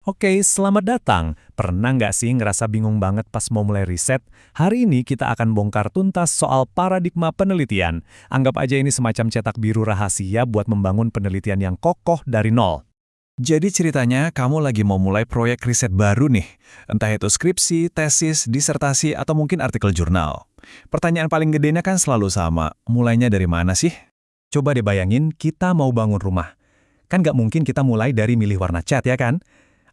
Oke, selamat datang. Pernah nggak sih ngerasa bingung banget pas mau mulai riset? Hari ini kita akan bongkar tuntas soal paradigma penelitian. Anggap aja ini semacam cetak biru rahasia buat membangun penelitian yang kokoh dari nol. Jadi ceritanya kamu lagi mau mulai proyek riset baru nih. Entah itu skripsi, tesis, disertasi, atau mungkin artikel jurnal. Pertanyaan paling gedenya kan selalu sama, mulainya dari mana sih? Coba deh bayangin kita mau bangun rumah. Kan nggak mungkin kita mulai dari milih warna cat ya kan?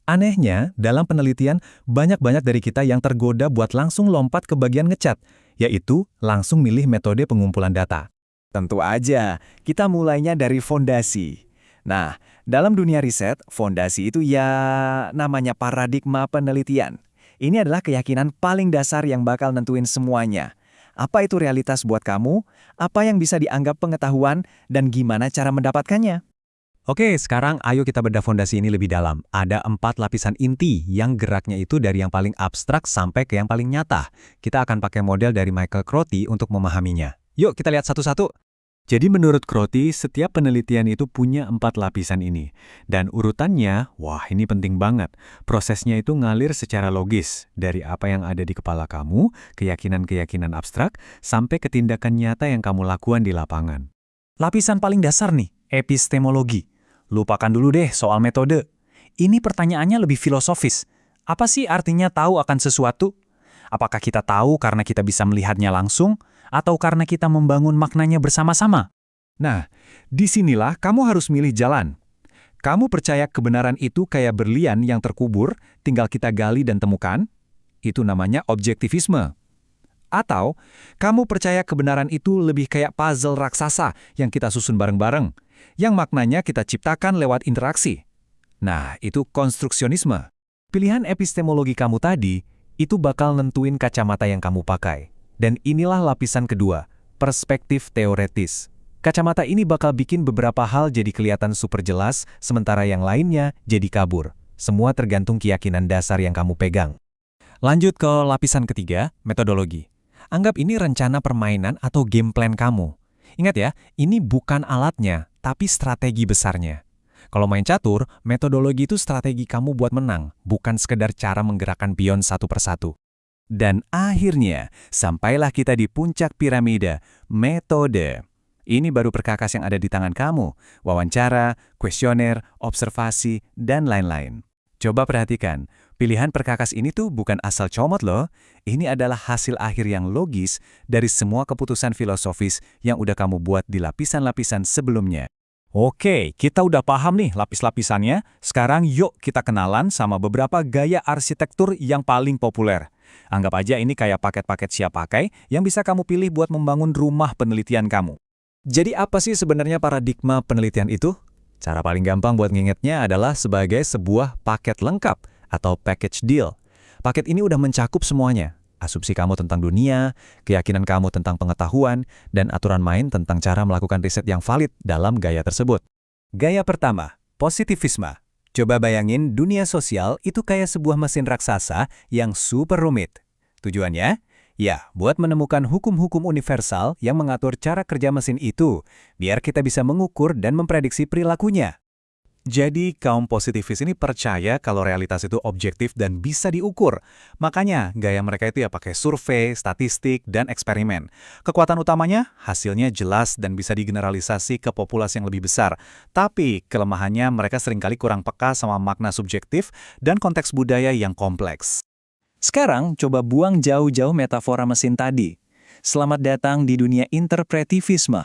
Anehnya, dalam penelitian, banyak-banyak dari kita yang tergoda buat langsung lompat ke bagian ngecat, yaitu langsung milih metode pengumpulan data. Tentu aja, kita mulainya dari fondasi. Nah, dalam dunia riset, fondasi itu ya namanya paradigma penelitian. Ini adalah keyakinan paling dasar yang bakal nentuin semuanya. Apa itu realitas buat kamu? Apa yang bisa dianggap pengetahuan? Dan gimana cara mendapatkannya? Oke, sekarang ayo kita bedah fondasi ini lebih dalam. Ada 4 lapisan inti yang geraknya itu dari yang paling abstrak sampai ke yang paling nyata. Kita akan pakai model dari Michael Crotty untuk memahaminya. Yuk kita lihat satu-satu. Jadi menurut Crotty, setiap penelitian itu punya 4 lapisan ini. Dan urutannya, wah ini penting banget. Prosesnya itu ngalir secara logis. Dari apa yang ada di kepala kamu, keyakinan-keyakinan abstrak, sampai ke tindakan nyata yang kamu lakukan di lapangan. Lapisan paling dasar nih, epistemologi. Lupakan dulu deh soal metode. Ini pertanyaannya lebih filosofis. Apa sih artinya tahu akan sesuatu? Apakah kita tahu karena kita bisa melihatnya langsung, atau karena kita membangun maknanya bersama-sama? Nah, disinilah kamu harus milih jalan. Kamu percaya kebenaran itu kayak berlian yang terkubur, tinggal kita gali dan temukan? Itu namanya objektivisme. Atau, kamu percaya kebenaran itu lebih kayak puzzle raksasa yang kita susun bareng-bareng, yang maknanya kita ciptakan lewat interaksi. Nah, itu konstruksionisme. Pilihan epistemologi kamu tadi, itu bakal nentuin kacamata yang kamu pakai. Dan inilah lapisan kedua, perspektif teoretis. Kacamata ini bakal bikin beberapa hal jadi kelihatan super jelas, sementara yang lainnya jadi kabur. Semua tergantung keyakinan dasar yang kamu pegang. Lanjut ke lapisan ketiga, metodologi. Anggap ini rencana permainan atau game plan kamu. Ingat ya, ini bukan alatnya, tapi strategi besarnya. Kalau main catur, metodologi itu strategi kamu buat menang, bukan sekedar cara menggerakkan pion satu persatu. Dan akhirnya, sampailah kita di puncak piramida, metode. Ini baru perkakas yang ada di tangan kamu, wawancara, kuesioner, observasi, dan lain-lain. Coba perhatikan, pilihan perkakas ini tuh bukan asal comot loh. Ini adalah hasil akhir yang logis dari semua keputusan filosofis yang udah kamu buat di lapisan-lapisan sebelumnya. Oke, kita udah paham nih lapis-lapisannya. Sekarang yuk kita kenalan sama beberapa gaya arsitektur yang paling populer. Anggap aja ini kayak paket-paket siap pakai yang bisa kamu pilih buat membangun rumah penelitian kamu. Jadi apa sih sebenarnya paradigma penelitian itu? Cara paling gampang buat ngingetnya adalah sebagai sebuah paket lengkap atau package deal. Paket ini udah mencakup semuanya. Asumsi kamu tentang dunia, keyakinan kamu tentang pengetahuan, dan aturan main tentang cara melakukan riset yang valid dalam gaya tersebut. Gaya pertama, positivisme. Coba bayangin dunia sosial itu kayak sebuah mesin raksasa yang super rumit. Tujuannya? Ya, buat menemukan hukum-hukum universal yang mengatur cara kerja mesin itu, biar kita bisa mengukur dan memprediksi perilakunya. Jadi, kaum positivis ini percaya kalau realitas itu objektif dan bisa diukur. Makanya, gaya mereka itu ya pakai survei, statistik, dan eksperimen. Kekuatan utamanya, hasilnya jelas dan bisa digeneralisasi ke populasi yang lebih besar. Tapi, kelemahannya mereka seringkali kurang peka sama makna subjektif dan konteks budaya yang kompleks. Sekarang, coba buang jauh-jauh metafora mesin tadi. Selamat datang di dunia interpretivisme.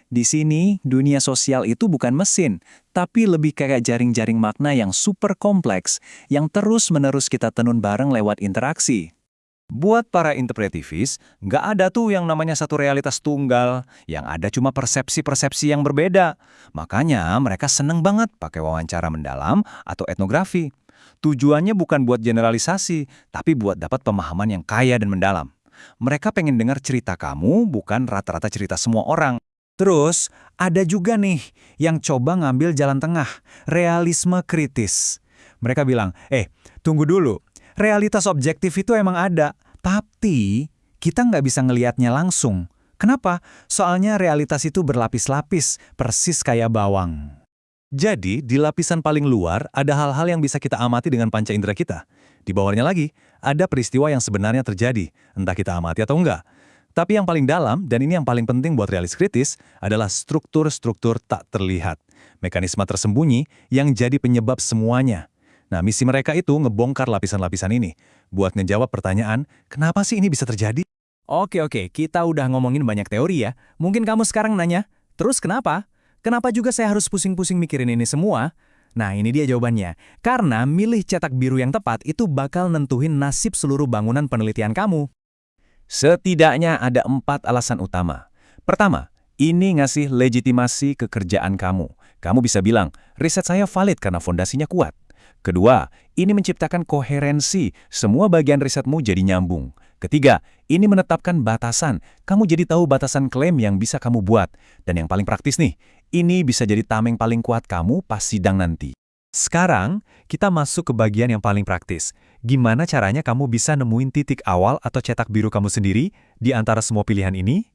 Di sini, dunia sosial itu bukan mesin, tapi lebih kayak jaring-jaring makna yang super kompleks, yang terus-menerus kita tenun bareng lewat interaksi. Buat para interpretivis, nggak ada tuh yang namanya satu realitas tunggal, yang ada cuma persepsi-persepsi yang berbeda. Makanya mereka seneng banget pakai wawancara mendalam atau etnografi. Tujuannya bukan buat generalisasi, tapi buat dapat pemahaman yang kaya dan mendalam. Mereka pengen dengar cerita kamu, bukan rata-rata cerita semua orang. Terus, ada juga nih yang coba ngambil jalan tengah, realisme kritis. Mereka bilang, tunggu dulu, realitas objektif itu emang ada, tapi kita nggak bisa ngelihatnya langsung. Kenapa? Soalnya realitas itu berlapis-lapis, persis kayak bawang. Jadi, di lapisan paling luar ada hal-hal yang bisa kita amati dengan panca indera kita. Di bawahnya lagi, ada peristiwa yang sebenarnya terjadi, entah kita amati atau enggak. Tapi yang paling dalam, dan ini yang paling penting buat realis kritis, adalah struktur-struktur tak terlihat. Mekanisme tersembunyi yang jadi penyebab semuanya. Nah, misi mereka itu ngebongkar lapisan-lapisan ini, buat ngejawab pertanyaan, kenapa sih ini bisa terjadi? Oke, kita udah ngomongin banyak teori ya. Mungkin kamu sekarang nanya, terus kenapa? Kenapa juga saya harus pusing-pusing mikirin ini semua? Nah, ini dia jawabannya. Karena milih cetak biru yang tepat itu bakal nentuin nasib seluruh bangunan penelitian kamu. Setidaknya ada 4 alasan utama. Pertama, ini ngasih legitimasi ke kerjaan kamu. Kamu bisa bilang, riset saya valid karena fondasinya kuat. Kedua, ini menciptakan koherensi, semua bagian risetmu jadi nyambung. Ketiga, ini menetapkan batasan, kamu jadi tahu batasan klaim yang bisa kamu buat. Dan yang paling praktis nih, ini bisa jadi tameng paling kuat kamu pas sidang nanti. Sekarang, kita masuk ke bagian yang paling praktis. Gimana caranya kamu bisa nemuin titik awal atau cetak biru kamu sendiri di antara semua pilihan ini?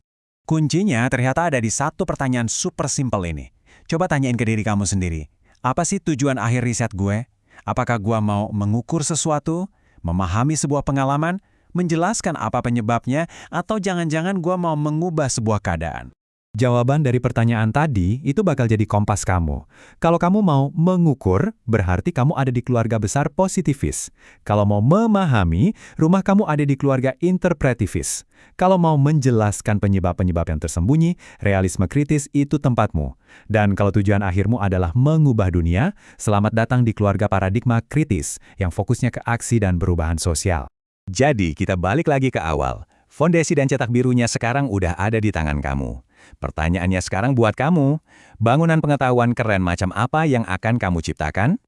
Kuncinya ternyata ada di satu pertanyaan super simple ini. Coba tanyain ke diri kamu sendiri. Apa sih tujuan akhir riset gue? Apakah gue mau mengukur sesuatu, memahami sebuah pengalaman, menjelaskan apa penyebabnya, atau jangan-jangan gue mau mengubah sebuah keadaan? Jawaban dari pertanyaan tadi itu bakal jadi kompas kamu. Kalau kamu mau mengukur, berarti kamu ada di keluarga besar positivis. Kalau mau memahami, rumah kamu ada di keluarga interpretivis. Kalau mau menjelaskan penyebab-penyebab yang tersembunyi, realisme kritis itu tempatmu. Dan kalau tujuan akhirmu adalah mengubah dunia, selamat datang di keluarga paradigma kritis yang fokusnya ke aksi dan perubahan sosial. Jadi, kita balik lagi ke awal. Fondasi dan cetak birunya sekarang udah ada di tangan kamu. Pertanyaannya sekarang buat kamu, bangunan pengetahuan keren macam apa yang akan kamu ciptakan?